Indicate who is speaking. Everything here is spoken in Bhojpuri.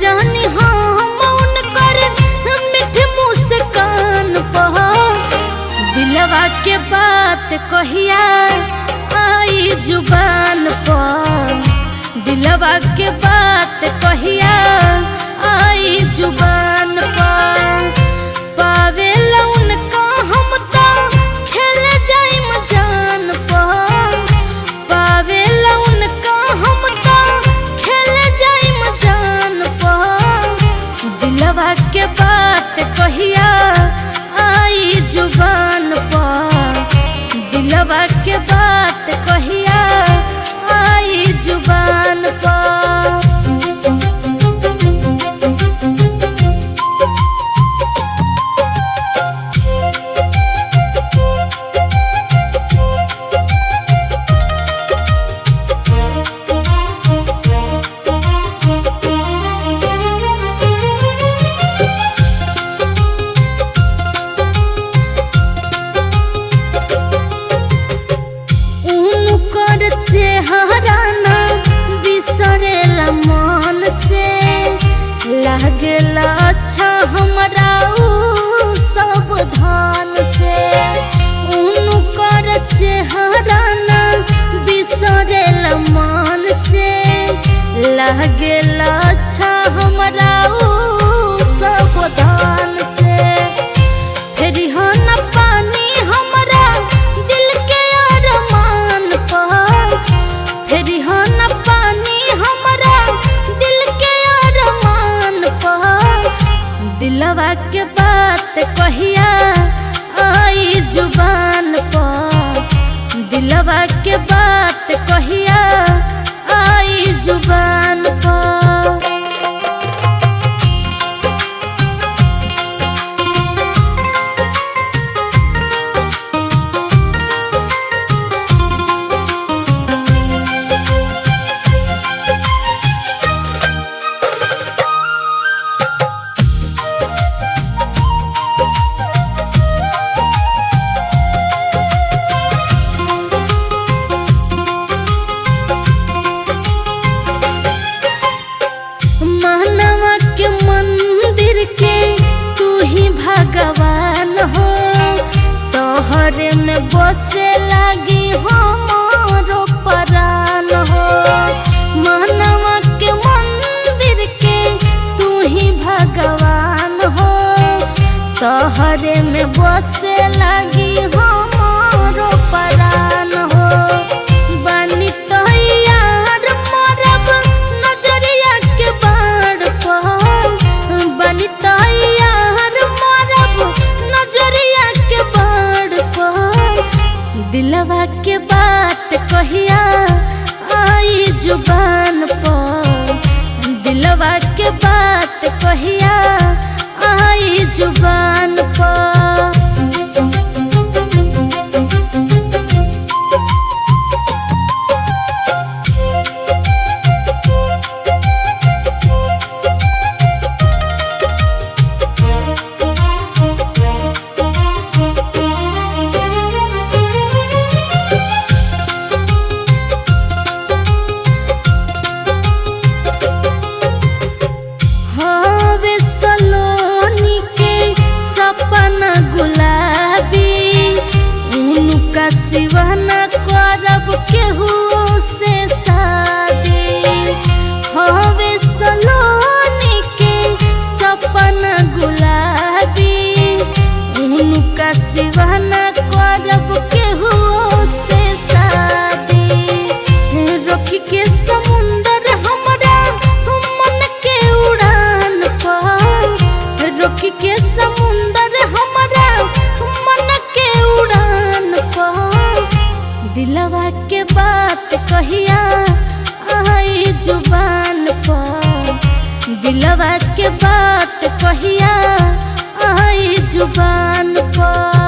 Speaker 1: जानी हम उनकर मीठे मुस्कान पर। दिलवा के बात कहिया आई जुबान पर। दिलवा के बात कहिया आई जुबान पर। पावेला उनका हम तो खेल जाइम जान पर। पावेला उनका हम तो खेल जाइम जान पर। दिलवा के बात कहिया आई जुबान पर। दिलवा के बात कहिया आई जुबान पर। चेहरा ना बिसरेला मन से। लागेला अच्छा हमरा उ सब धान से। उनकर चेहरा ना बिसरेला मन से। लागेला अच्छा हमरा उ सब धान से। फेरी हो न पानी हमरा दिल के अरमान पर। फेरी हो न पानी हमरा दिल के अरमान पर। दिलवा के बात कहिया आई जुबान पर। दिलवा के बात कहिया आई जुबान पर। भगवान हो तोहरे में बसे लागी हमारो परान हो। मानवा के मंदिर के तू ही भगवान हो तोहरे में बसे लागी हमारो परान हो। बनी तो यार मरब नजरिया के बाड़ पर। बनी तो नजरिया के बाड़ पर। दिलवा के बात कहिया आई जुबान पर। दिलवा के बात कहिया आई जुबान पर। सिवाना करब केहू से शादी। हवे सलोनी के सपना गुलाबी। उनका सिवाना करब केहू से शादी। रोकी के समुंदर हमरा मन के उड़ान पर। रोकी के समुंदर हमरा मन के उड़ान पर। दिलवा के बात कहिया आई जुबान पर। दिलवा के बात कहिया आई जुबान पर।